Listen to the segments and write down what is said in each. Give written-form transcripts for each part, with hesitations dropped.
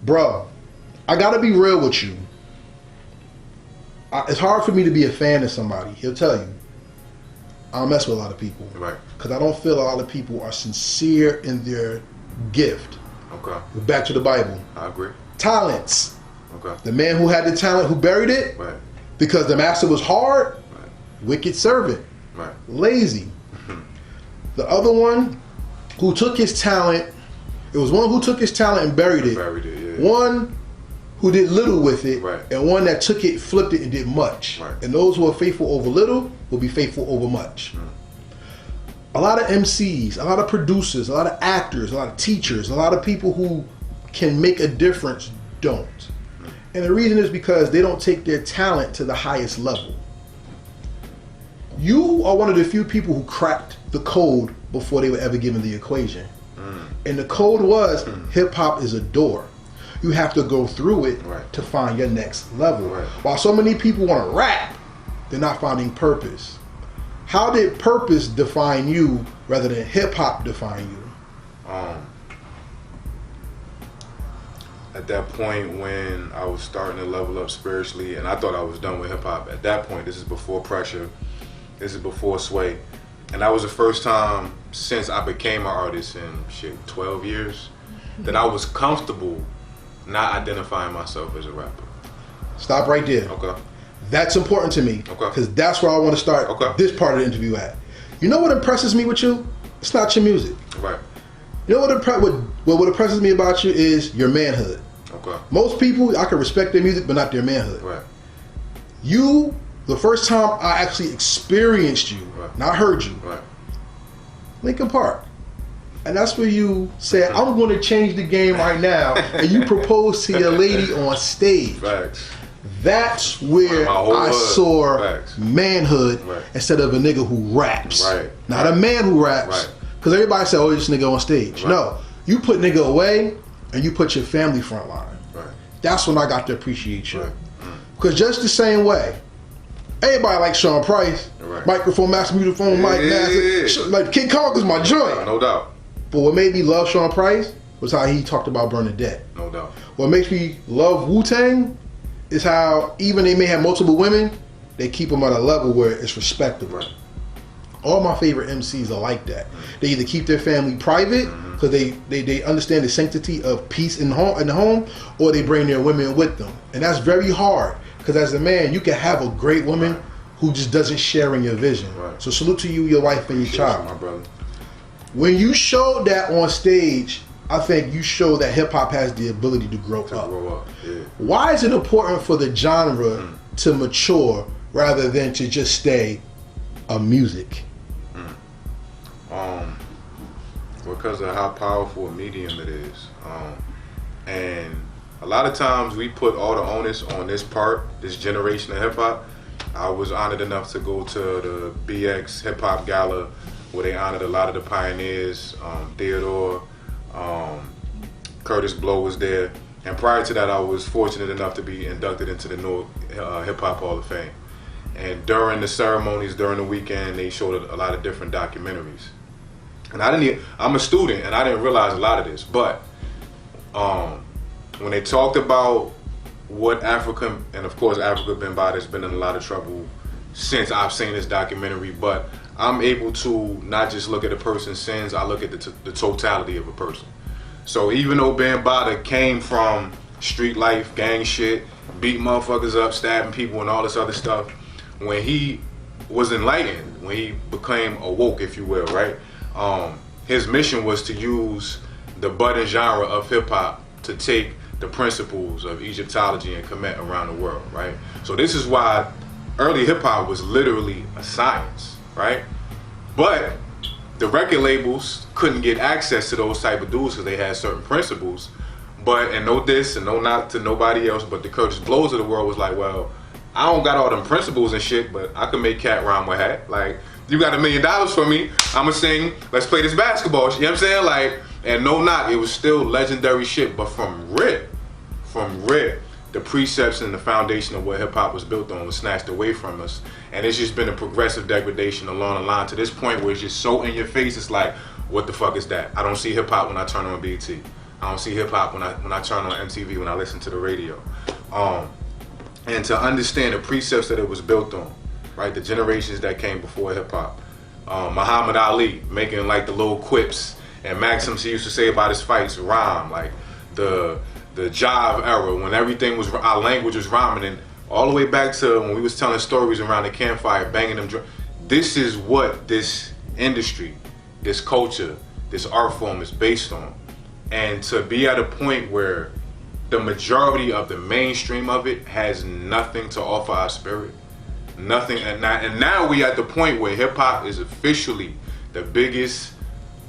Bro, I gotta be real with you. It's hard for me to be a fan of somebody. He'll tell you. I don't mess with a lot of people. Right. Because I don't feel a lot of people are sincere in their gift. Okay. Back to the Bible. I agree. Talents. Okay. The man who had the talent, who buried it, right. because the master was hard, right. wicked servant, right. lazy. The other one who took his talent, it was one who took his talent and buried it. Buried it, yeah. One who did little with it, right. and one that took it, flipped it, and did much. Right. And those who are faithful over little will be faithful over much. A lot of MCs, a lot of producers, a lot of actors, a lot of teachers, a lot of people who can make a difference don't. And the reason is because they don't take their talent to the highest level. You are one of the few people who cracked the code before they were ever given the equation. And the code was hip-hop is a door. You have to go through it right. to find your next level. Right. While so many people want to rap, they're not finding purpose. How did purpose define you rather than hip-hop define you? At that point when I was starting to level up spiritually and I thought I was done with hip-hop, at that point, this is before Pressure, this is before Sway, and that was the first time since I became an artist in 12 years that I was comfortable not identifying myself as a rapper. Stop right there. Okay. That's important to me. Okay. Because that's where I want to start this part of the interview at. You know what impresses me with you? It's not your music. Right. You know what impresses me about you is your manhood. Okay. Most people, I can respect their music, but not their manhood. Right. You, the first time I actually experienced you, right. not heard you, right. Lincoln Park. And that's where you said, I'm going to change the game right now, and you proposed to your lady on stage. Facts. That's where I saw manhood instead of a nigga who raps. Right. Not a man who raps. Because everybody said, oh, this nigga on stage. Right. No. You put nigga away and you put your family front line. Right. That's when I got to appreciate you. Right. Because just the same way, everybody likes Sean Price. Right. Microphone, master, microphone, mic, master. Like King Kong is my joint. No doubt. But what made me love Sean Price was how he talked about Bernadette. No doubt. What makes me love Wu-Tang is how even they may have multiple women, they keep them at a level where it's respectable. Right. All my favorite MCs are like that. They either keep their family private because they understand the sanctity of peace in the home, or they bring their women with them. And that's very hard because as a man, you can have a great woman who just doesn't share in your vision. Right. So salute to you, your wife, and your child. My brother. When you showed that on stage, I think you show that hip-hop has the ability to grow up. Yeah. Why is it important for the genre to mature rather than to just stay a music? Because of how powerful a medium it is. And a lot of times we put all the onus on this generation of hip-hop. I was honored enough to go to the BX Hip-Hop Gala where they honored a lot of the pioneers, Theodore, Curtis Blow was there. And prior to that, I was fortunate enough to be inducted into the New Hip Hop Hall of Fame. And during the ceremonies, during the weekend, they showed a lot of different documentaries. And I'm a student, and I didn't realize a lot of this. But when they talked about what Africa, and of course Africa has been in a lot of trouble since I've seen this documentary, but I'm able to not just look at a person's sins, I look at the totality of a person. So even though Bambaataa came from street life, gang shit, beat motherfuckers up, stabbing people and all this other stuff, when he was enlightened, when he became awoke, if you will, right? His mission was to use the budding genre of hip hop to take the principles of Egyptology and Kemet around the world, right? So this is why early hip hop was literally a science, right? But the record labels couldn't get access to those type of dudes because they had certain principles. And no diss and no not to nobody else, but the Curtis Blows of the world was like, well, I don't got all them principles and shit, but I can make cat rhyme with hat. Like, you got $1 million for me, I'ma sing, let's play this basketball. You know what I'm saying? Like, and no knock, it was still legendary shit, but from rip, the precepts and the foundation of what hip hop was built on was snatched away from us. And it's just been a progressive degradation along the line to this point where it's just so in your face, it's like, what the fuck is that? I don't see hip hop when I turn on BT. I don't see hip hop when I turn on MTV, when I listen to the radio. And to understand the precepts that it was built on, right? The generations that came before hip hop. Muhammad Ali making like the little quips and maxims he used to say about his fights rhyme, like the jive era when everything was, our language was rhyming, and all the way back to when we was telling stories around the campfire, banging them. This is what this industry, this culture, this art form is based on. And to be at a point where the majority of the mainstream of it has nothing to offer our spirit, nothing, and now we at the point where hip hop is officially the biggest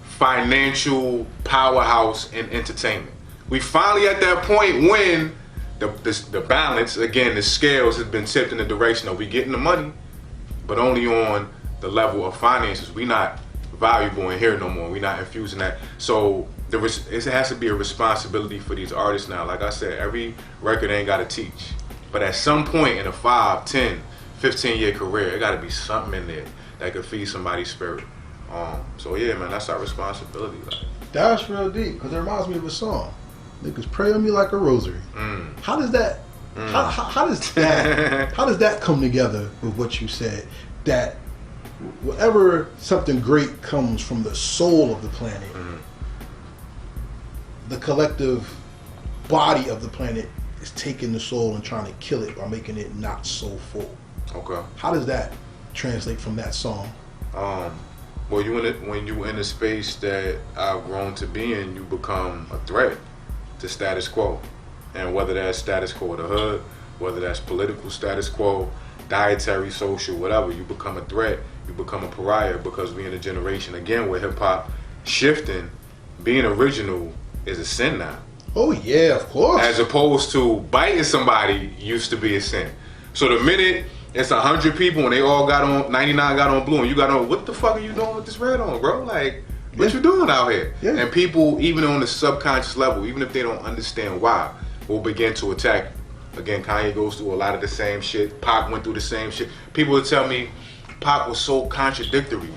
financial powerhouse in entertainment. We finally at that point when the balance, again, the scales has been tipped in the direction of we getting the money, but only on the level of finances. We not valuable in here no more. We not infusing that. So it has to be a responsibility for these artists now. Like I said, every record ain't got to teach. But at some point in a 5, 10, 15-year career, it got to be something in there that could feed somebody's spirit. So yeah, man, that's our responsibility. Like, that's real deep, because it reminds me of a song. Niggas pray on me like a rosary. How does that? How does that? How does that come together with what you said? That whatever something great comes from the soul of the planet, the collective body of the planet is taking the soul and trying to kill it by making it not so full. Okay. How does that translate from that song? Well, when you in a space that I've grown to be in, you become a threat to status quo. And whether that's status quo of the hood, whether that's political status quo, dietary, social, whatever, you become a threat, you become a pariah, because we in a generation, again, where hip hop shifting, being original is a sin now. Oh yeah, of course. As opposed to biting somebody used to be a sin. So the minute it's 100 people and they all got on, 99 got on blue and you got on, what the fuck are you doing with this red on, bro? Like, what you doing out here? Yeah. And people, even on the subconscious level, even if they don't understand why, will begin to attack. Again, Kanye goes through a lot of the same shit. Pac went through the same shit. People would tell me Pac was so contradictory,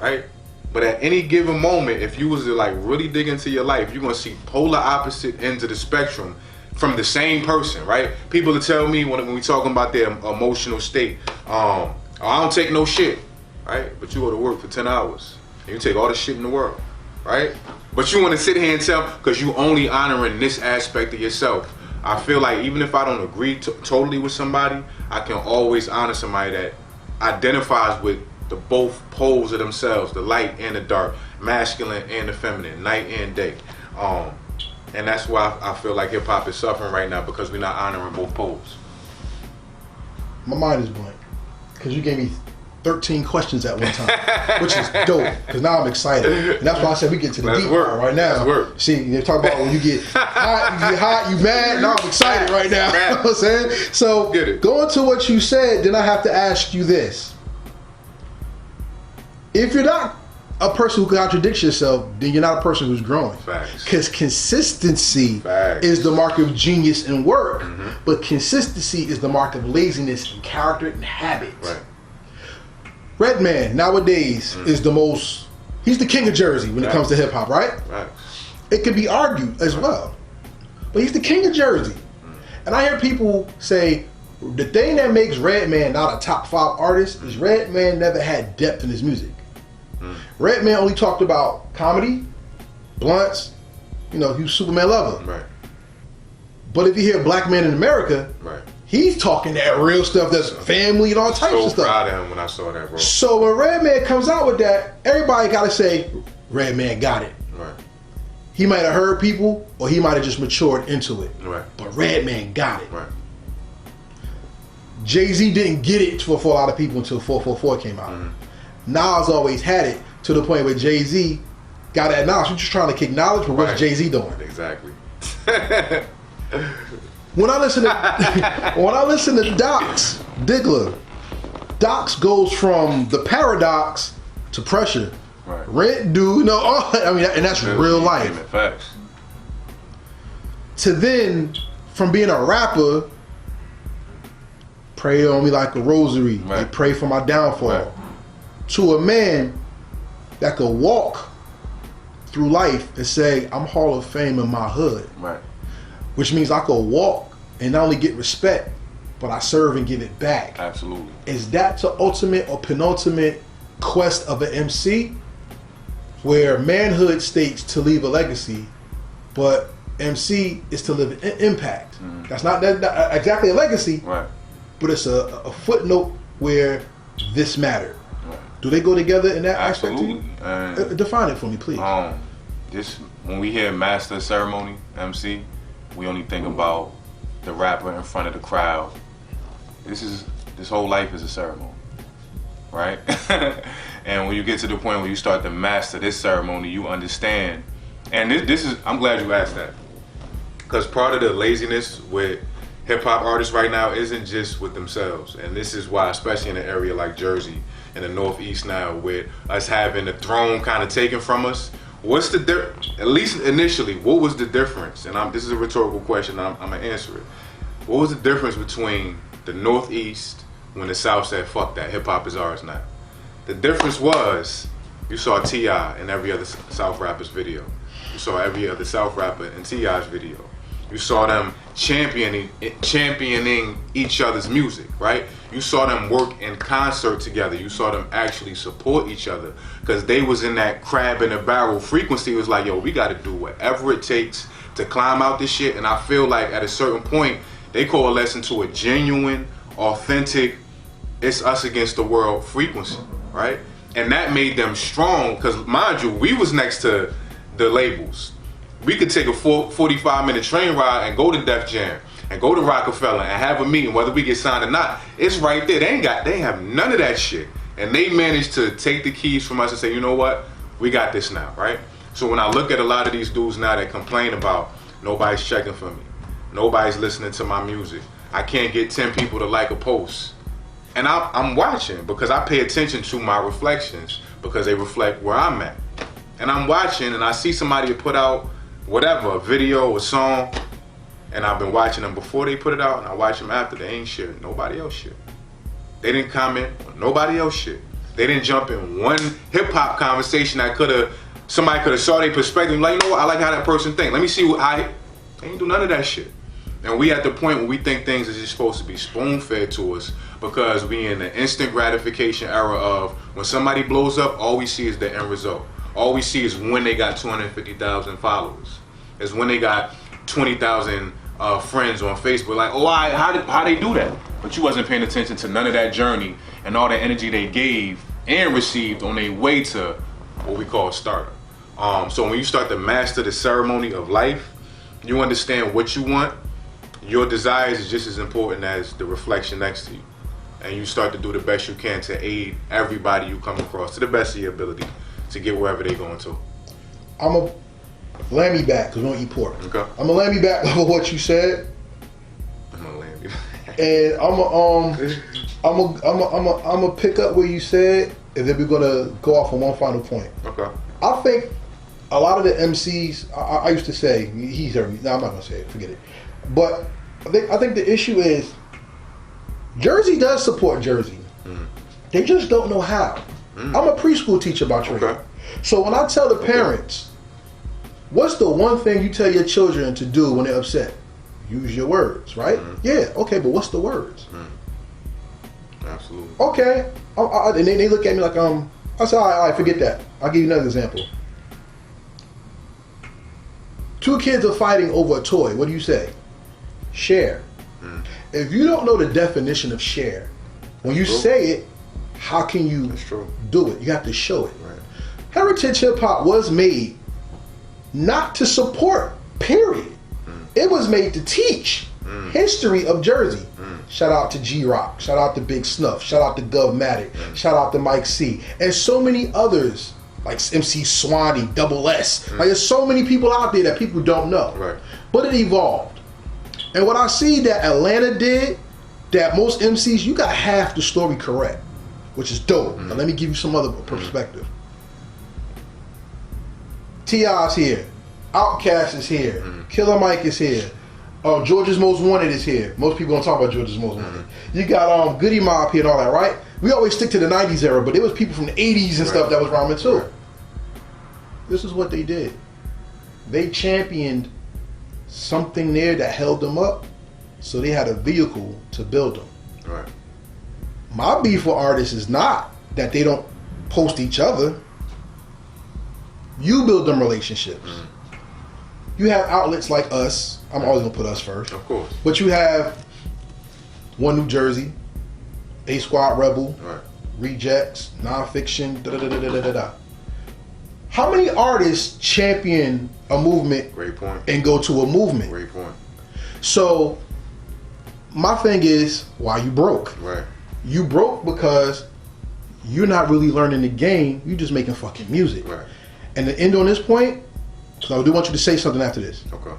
right? But at any given moment, if you was to like really dig into your life, you're gonna see polar opposite ends of the spectrum from the same person, right? People will tell me when we talking about their emotional state, I don't take no shit, right? But you go to work for 10 hours and you take all the shit in the world, right? But you want to sit here and tell, because you only honoring this aspect of yourself. I feel like even if I don't agree totally with somebody, I can always honor somebody that identifies with the both poles of themselves, the light and the dark, masculine and the feminine, night and day. And that's why I feel like hip hop is suffering right now, because we're not honoring both poles. My mind is blank, because you gave me 13 questions at one time, which is dope, because now I'm excited. And that's why I said we get to the deep part right now. See, you talk about when you get hot, you mad, now I'm excited right now. You know what I'm saying? So, going to what you said, then I have to ask you this. If you're not a person who contradicts yourself, then you're not a person who's growing. Because consistency is the mark of genius and work, but consistency is the mark of laziness and character and habit. Redman nowadays is the most, he's the king of Jersey when it comes to hip hop, right? It could be argued as well, but he's the king of Jersey. And I hear people say the thing that makes Redman not a top 5 artist is Redman never had depth in his music. Redman only talked about comedy, blunts, you know, he was Superman lover. But if you hear Black Man in America, he's talking that real stuff, that's family and all types of stuff. So proud of him when I saw that, bro. So when Redman comes out with that, everybody gotta say, Redman got it. He might have heard people, or he might have just matured into it. But Redman got it. Jay-Z didn't get it for a lot of people until 444 came out. Nas always had it to the point where Jay-Z got to acknowledge. You're just trying to acknowledge, but what's Jay-Z doing? Exactly. When I listen to Dox Diggla, Dox goes from the paradox to pressure. Rent due, no, I mean, and that's real life. Facts. To then, from being a rapper, pray on me like a rosary, and pray for my downfall. To a man that could walk through life and say, I'm Hall of Fame in my hood. Right. Which means I could walk and not only get respect, but I serve and give it back. Absolutely. Is that the ultimate or penultimate quest of an MC? Where manhood states to leave a legacy, but MC is to live an impact. That's not exactly a legacy, right? But it's a footnote where this mattered. Right. Do they go together in that Absolutely. aspect? Define it for me, please. This when we hear master ceremony MC, we only think about the rapper in front of the crowd. This whole life is a ceremony, right? And when you get to the point where you start to master this ceremony, you understand. And this is, I'm glad you asked that. Because part of the laziness with hip hop artists right now isn't just with themselves. And this is why, especially in an area like Jersey, in the Northeast now, with us having the throne kind of taken from us, what's the at least initially, what was the difference? And this is a rhetorical question, I'm gonna answer it. What was the difference between the Northeast when the South said, fuck that, hip hop is ours now? The difference was, you saw T.I. in every other South rapper's video. You saw every other South rapper in T.I.'s video. You saw them championing each other's music, right? You saw them work in concert together. You saw them actually support each other because they was in that crab in a barrel frequency. It was like, yo, we got to do whatever it takes to climb out this shit. And I feel like at a certain point, they coalesce into a genuine, authentic, it's us against the world frequency. Right? And that made them strong because, mind you, we was next to the labels. We could take a 45-minute train ride and go to Def Jam and go to Rockefeller and have a meeting, whether we get signed or not. It's right there. They have none of that shit. And they managed to take the keys from us and say, you know what? We got this now, right? So when I look at a lot of these dudes now that complain about nobody's checking for me, nobody's listening to my music, I can't get 10 people to like a post. And I'm watching because I pay attention to my reflections because they reflect where I'm at. And I'm watching and I see somebody put out whatever, a video, a song, and I've been watching them before they put it out and I watch them after. They ain't sharing nobody else shit. They didn't comment on nobody else shit. They didn't jump in one hip hop conversation that somebody could have saw their perspective, like, you know what, I like how that person think. Let me see they ain't do none of that shit. And we at the point where we think things are just supposed to be spoon-fed to us because we in the instant gratification era of when somebody blows up, all we see is the end result. All we see is when they got 250,000 followers. It's when they got 20,000 friends on Facebook. Like, oh, how they do that? But you wasn't paying attention to none of that journey and all the energy they gave and received on their way to what we call stardom. So when you start to master the ceremony of life, you understand what you want. Your desires is just as important as the reflection next to you. And you start to do the best you can to aid everybody you come across to the best of your ability to get wherever they're going to. I'm going to land me back because we don't eat pork. Okay. I'm going to land me back over what you said. I'm going to land me back. And I'm going to pick up where you said and then we're going to go off on one final point. Okay. I think a lot of the MCs, I used to say, he's heard me. No, I'm not going to say it. Forget it. But I think the issue is Jersey does support Jersey. They just don't know how. I'm a preschool teacher by trade. Okay. So when I tell the parents, what's the one thing you tell your children to do when they're upset? Use your words, right? Yeah, okay, but what's the words? Absolutely. Okay. And they look at me like, I said, all right, forget that. I'll give you another example. Two kids are fighting over a toy. What do you say? Share. If you don't know the definition of share, when you say it, how can you do it? You have to show it. Right. Heritage hip hop was made not to support, period. It was made to teach history of Jersey. Shout out to G-Rock, shout out to Big Snuff, shout out to Govmatic, shout out to Mike C, and so many others like MC Swanee, Double S. Like there's so many people out there that people don't know. Right. But it evolved. And what I see that Atlanta did, that most MCs, you got half the story correct, which is dope. Now let me give you some other perspective. T.I.'s here. Outkast is here. Killer Mike is here. Georgia's Most Wanted is here. Most people don't talk about Georgia's Most Wanted. You got Goody Mob here and all that, right? We always stick to the 90s era, but there was people from the 80s and stuff that was rhyming too. This is what they did. They championed something there that held them up, so they had a vehicle to build them. Right. My beef with artists is not that they don't post each other. You build them relationships. You have outlets like us. I'm always gonna put us first. Of course. But you have One New Jersey, A Squad Rebel, Right. Rejects, Nonfiction, da da da da da da da. How many artists champion a movement Great point. and go to a movement? Great point. So my thing is, why you broke? Right. You broke because you're not really learning the game. You just making fucking music. Right. And to end on this point, because I do want you to say something after this. Okay.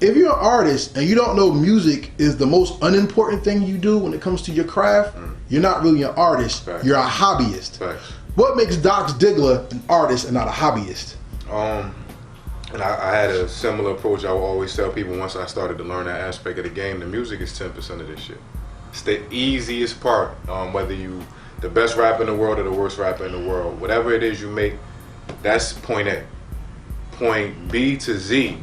If you're an artist and you don't know music is the most unimportant thing you do when it comes to your craft, you're not really an artist. Facts. You're a hobbyist. Facts. What makes Dox Diggla an artist and not a hobbyist? And I had a similar approach. I would always tell people once I started to learn that aspect of the game, the music is 10% of this shit. It's the easiest part. Whether you the best rapper in the world or the worst rapper in the world, whatever it is you make, that's point A. Point B to Z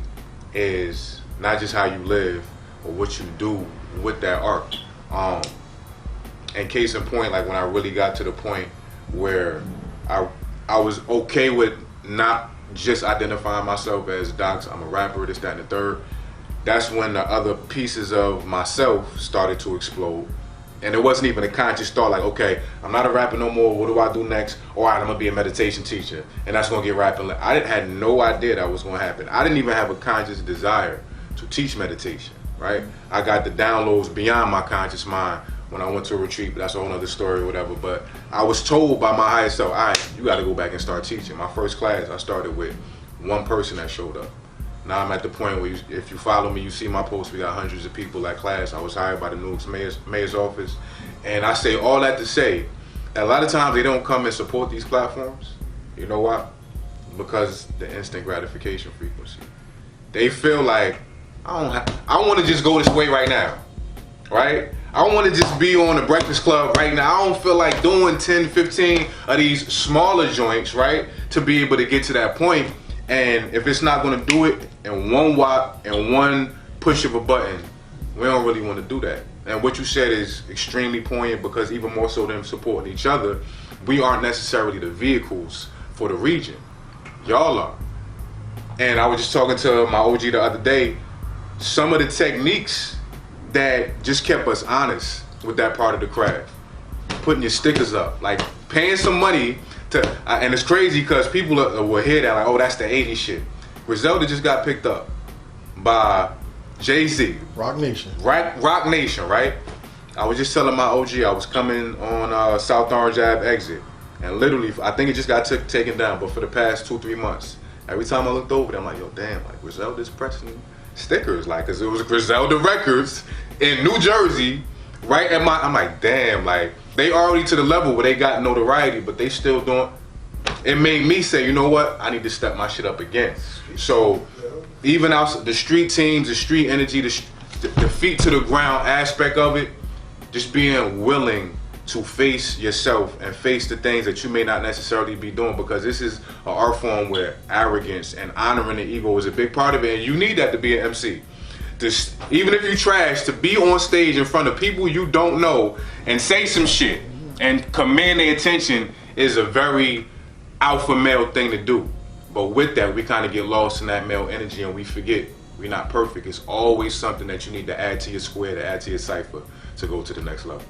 is not just how you live or what you do with that art. And case in point, like when I really got to the point where I was okay with not just identifying myself as Dox, I'm a rapper, this, that, and the third. That's when the other pieces of myself started to explode. And it wasn't even a conscious thought like, okay, I'm not a rapper no more, what do I do next? All right, I'm gonna be a meditation teacher, and that's gonna get rapping. I had no idea that was gonna happen. I didn't even have a conscious desire to teach meditation, right? I got the downloads beyond my conscious mind when I went to a retreat, but that's a whole other story or whatever. But I was told by my higher self, all right, you gotta go back and start teaching. My first class, I started with one person that showed up. Now I'm at the point where if you follow me, you see my posts, we got hundreds of people at class. I was hired by the Newark mayor's office. And I say all that to say, a lot of times they don't come and support these platforms. You know why? Because the instant gratification frequency. They feel like, I want to just go this way right now, right? I want to just be on the Breakfast Club right now. I don't feel like doing 10, 15 of these smaller joints, right? To be able to get to that point. And if it's not going to do it in one whop and one push of a button, we don't really want to do that. And what you said is extremely poignant, because even more so than supporting each other, we aren't necessarily the vehicles for the region. Y'all are. And I was just talking to my OG the other day, some of the techniques that just kept us honest with that part of the craft. Putting your stickers up, like paying some money to, and it's crazy because people will hear that like, oh, that's the 80s shit. Griselda just got picked up by Jay-Z. Rock Nation. Rock Nation, right? I was just telling my OG, I was coming on South Orange Ave exit, and literally, I think it just got taken down, but for the past 2-3 months, every time I looked over there, I'm like, yo, damn, like Griselda's pressing stickers, like, cause it was Griselda Records in New Jersey, right at I'm like, damn, like, they already to the level where they got notoriety, but they still don't. It made me say, you know what? I need to step my shit up again. So even out the street teams, the street energy, the feet to the ground aspect of it, just being willing to face yourself and face the things that you may not necessarily be doing, because this is an art form where arrogance and honoring the ego is a big part of it, and you need that to be an MC. Just, even if you trash, to be on stage in front of people you don't know and say some shit and command their attention is a very alpha male thing to do. But with that, we kind of get lost in that male energy and we forget we're not perfect. It's always something that you need to add to your square, to add to your cipher to go to the next level.